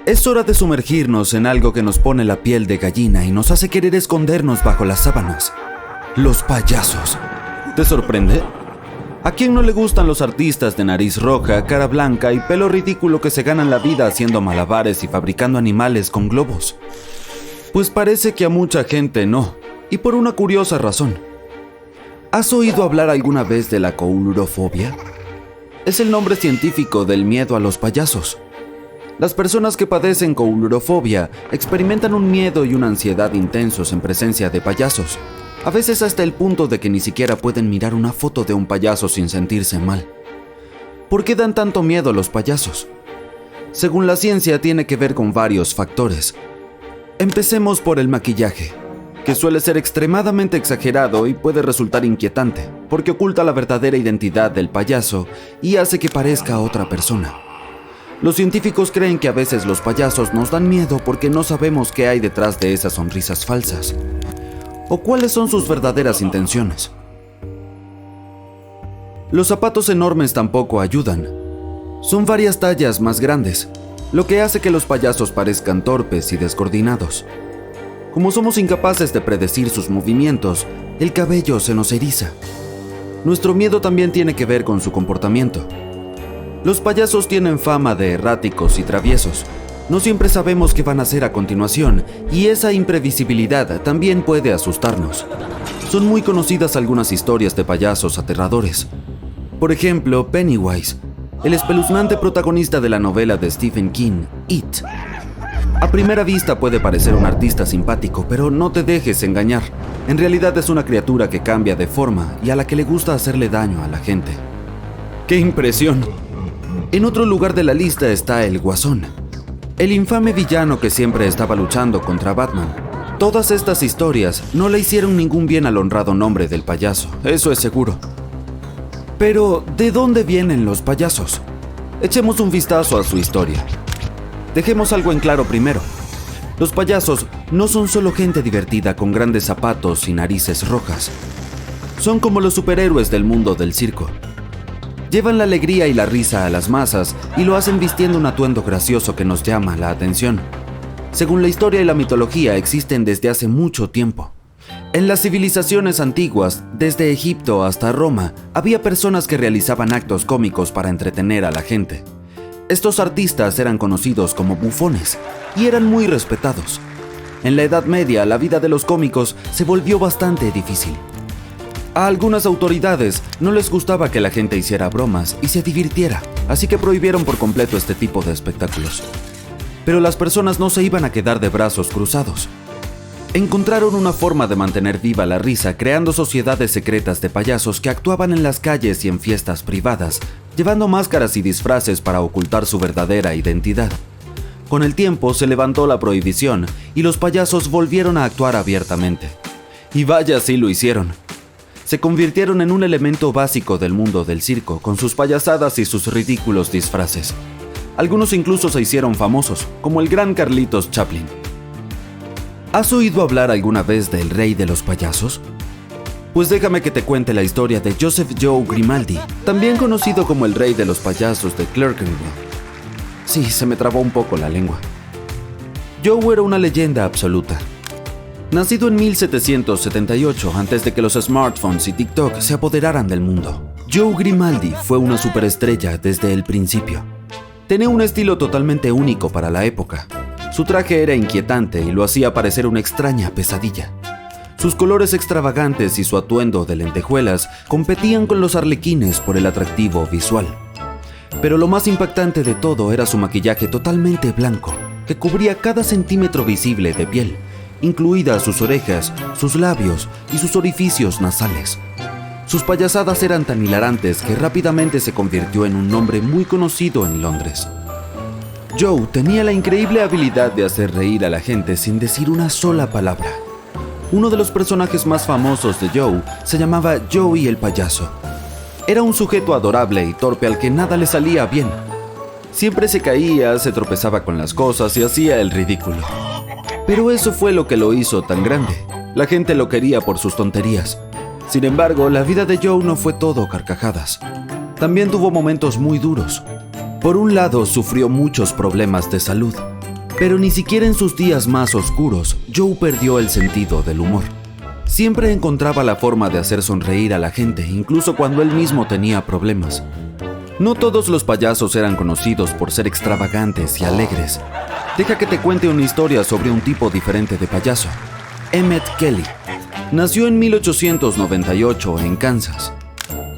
Es hora de sumergirnos en algo que nos pone la piel de gallina y nos hace querer escondernos bajo las sábanas. Los payasos. ¿Te sorprende? ¿A quién no le gustan los artistas de nariz roja, cara blanca y pelo ridículo que se ganan la vida haciendo malabares y fabricando animales con globos? Pues parece que a mucha gente no, y por una curiosa razón. ¿Has oído hablar alguna vez de la coulurofobia? Es el nombre científico del miedo a los payasos. Las personas que padecen coulurofobia experimentan un miedo y una ansiedad intensos en presencia de payasos, a veces hasta el punto de que ni siquiera pueden mirar una foto de un payaso sin sentirse mal. ¿Por qué dan tanto miedo a los payasos? Según la ciencia, tiene que ver con varios factores. Empecemos por el maquillaje, que suele ser extremadamente exagerado y puede resultar inquietante, porque oculta la verdadera identidad del payaso y hace que parezca otra persona. Los científicos creen que a veces los payasos nos dan miedo porque no sabemos qué hay detrás de esas sonrisas falsas, o cuáles son sus verdaderas intenciones. Los zapatos enormes tampoco ayudan. Son varias tallas más grandes, lo que hace que los payasos parezcan torpes y descoordinados. Como somos incapaces de predecir sus movimientos, el cabello se nos eriza. Nuestro miedo también tiene que ver con su comportamiento. Los payasos tienen fama de erráticos y traviesos. No siempre sabemos qué van a hacer a continuación, y esa imprevisibilidad también puede asustarnos. Son muy conocidas algunas historias de payasos aterradores. Por ejemplo, Pennywise, el espeluznante protagonista de la novela de Stephen King, It. A primera vista puede parecer un artista simpático, pero no te dejes engañar. En realidad es una criatura que cambia de forma y a la que le gusta hacerle daño a la gente. ¡Qué impresión! En otro lugar de la lista está el Guasón, el infame villano que siempre estaba luchando contra Batman. Todas estas historias no le hicieron ningún bien al honrado nombre del payaso, eso es seguro. Pero, ¿de dónde vienen los payasos? Echemos un vistazo a su historia. Dejemos algo en claro primero. Los payasos no son solo gente divertida con grandes zapatos y narices rojas. Son como los superhéroes del mundo del circo. Llevan la alegría y la risa a las masas y lo hacen vistiendo un atuendo gracioso que nos llama la atención. Según la historia y la mitología, existen desde hace mucho tiempo. En las civilizaciones antiguas, desde Egipto hasta Roma, había personas que realizaban actos cómicos para entretener a la gente. Estos artistas eran conocidos como bufones y eran muy respetados. En la Edad Media, la vida de los cómicos se volvió bastante difícil. A algunas autoridades no les gustaba que la gente hiciera bromas y se divirtiera, así que prohibieron por completo este tipo de espectáculos. Pero las personas no se iban a quedar de brazos cruzados. Encontraron una forma de mantener viva la risa creando sociedades secretas de payasos que actuaban en las calles y en fiestas privadas, llevando máscaras y disfraces para ocultar su verdadera identidad. Con el tiempo se levantó la prohibición y los payasos volvieron a actuar abiertamente. Y vaya si lo hicieron. Se convirtieron en un elemento básico del mundo del circo, con sus payasadas y sus ridículos disfraces. Algunos incluso se hicieron famosos, como el gran Carlitos Chaplin. ¿Has oído hablar alguna vez del rey de los payasos? Pues déjame que te cuente la historia de Joseph Joe Grimaldi, también conocido como el rey de los payasos de Clerkenwell. Sí, se me trabó un poco la lengua. Joe era una leyenda absoluta. Nacido en 1778, antes de que los smartphones y TikTok se apoderaran del mundo, Joe Grimaldi fue una superestrella desde el principio. Tenía un estilo totalmente único para la época. Su traje era inquietante y lo hacía parecer una extraña pesadilla. Sus colores extravagantes y su atuendo de lentejuelas competían con los arlequines por el atractivo visual. Pero lo más impactante de todo era su maquillaje totalmente blanco, que cubría cada centímetro visible de piel, incluidas sus orejas, sus labios y sus orificios nasales. Sus payasadas eran tan hilarantes que rápidamente se convirtió en un nombre muy conocido en Londres. Joe tenía la increíble habilidad de hacer reír a la gente sin decir una sola palabra. Uno de los personajes más famosos de Joe se llamaba Joey el payaso. Era un sujeto adorable y torpe al que nada le salía bien. Siempre se caía, se tropezaba con las cosas y hacía el ridículo. Pero eso fue lo que lo hizo tan grande. La gente lo quería por sus tonterías. Sin embargo, la vida de Joe no fue todo carcajadas. También tuvo momentos muy duros. Por un lado, sufrió muchos problemas de salud. Pero ni siquiera en sus días más oscuros, Joe perdió el sentido del humor. Siempre encontraba la forma de hacer sonreír a la gente, incluso cuando él mismo tenía problemas. No todos los payasos eran conocidos por ser extravagantes y alegres. Deja que te cuente una historia sobre un tipo diferente de payaso. Emmett Kelly. Nació en 1898 en Kansas.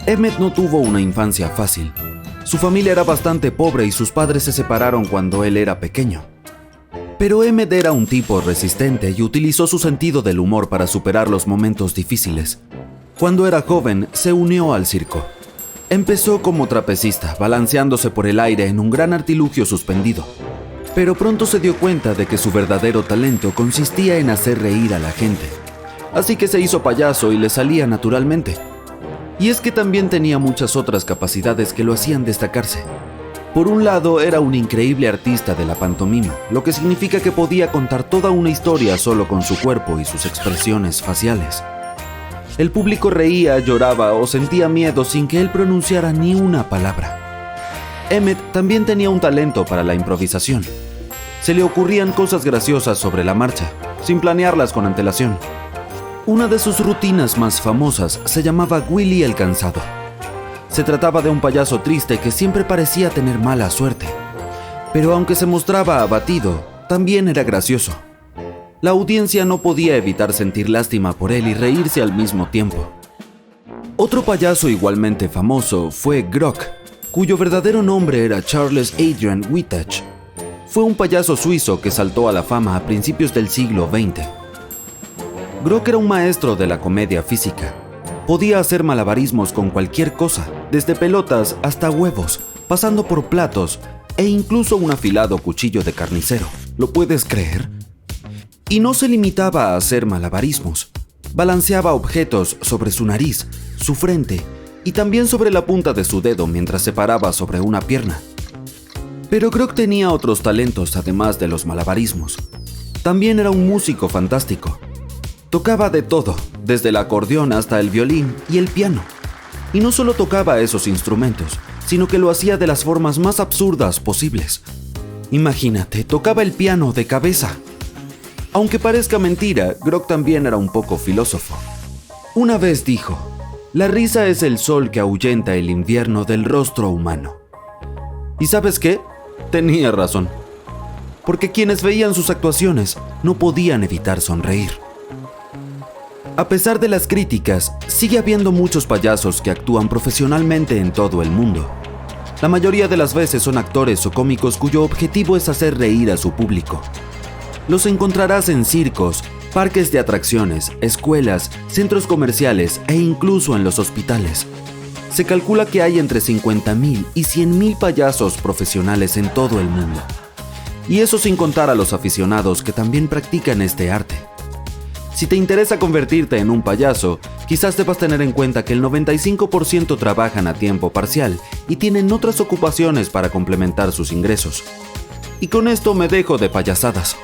Emmett no tuvo una infancia fácil. Su familia era bastante pobre y sus padres se separaron cuando él era pequeño. Pero Emmett era un tipo resistente y utilizó su sentido del humor para superar los momentos difíciles. Cuando era joven, se unió al circo. Empezó como trapecista, balanceándose por el aire en un gran artilugio suspendido. Pero pronto se dio cuenta de que su verdadero talento consistía en hacer reír a la gente. Así que se hizo payaso y le salía naturalmente. Y es que también tenía muchas otras capacidades que lo hacían destacarse. Por un lado, era un increíble artista de la pantomima, lo que significa que podía contar toda una historia solo con su cuerpo y sus expresiones faciales. El público reía, lloraba o sentía miedo sin que él pronunciara ni una palabra. Emmett también tenía un talento para la improvisación. Se le ocurrían cosas graciosas sobre la marcha, sin planearlas con antelación. Una de sus rutinas más famosas se llamaba Willy el Cansado. Se trataba de un payaso triste que siempre parecía tener mala suerte. Pero aunque se mostraba abatido, también era gracioso. La audiencia no podía evitar sentir lástima por él y reírse al mismo tiempo. Otro payaso igualmente famoso fue Grock, cuyo verdadero nombre era Charles Adrian Whitach. Fue un payaso suizo que saltó a la fama a principios del siglo XX. Grock era un maestro de la comedia física. Podía hacer malabarismos con cualquier cosa, desde pelotas hasta huevos, pasando por platos e incluso un afilado cuchillo de carnicero. ¿Lo puedes creer? Y no se limitaba a hacer malabarismos. Balanceaba objetos sobre su nariz, su frente y también sobre la punta de su dedo mientras se paraba sobre una pierna. Pero Grock tenía otros talentos además de los malabarismos. También era un músico fantástico. Tocaba de todo, desde el acordeón hasta el violín y el piano. Y no solo tocaba esos instrumentos, sino que lo hacía de las formas más absurdas posibles. Imagínate, tocaba el piano de cabeza. Aunque parezca mentira, Grock también era un poco filósofo. Una vez dijo: "La risa es el sol que ahuyenta el invierno del rostro humano". ¿Y sabes qué? Tenía razón. Porque quienes veían sus actuaciones no podían evitar sonreír. A pesar de las críticas, sigue habiendo muchos payasos que actúan profesionalmente en todo el mundo. La mayoría de las veces son actores o cómicos cuyo objetivo es hacer reír a su público. Los encontrarás en circos, parques de atracciones, escuelas, centros comerciales e incluso en los hospitales. Se calcula que hay entre 50,000 y 100,000 payasos profesionales en todo el mundo. Y eso sin contar a los aficionados que también practican este arte. Si te interesa convertirte en un payaso, quizás debas tener en cuenta que el 95% trabajan a tiempo parcial y tienen otras ocupaciones para complementar sus ingresos. Y con esto me dejo de payasadas.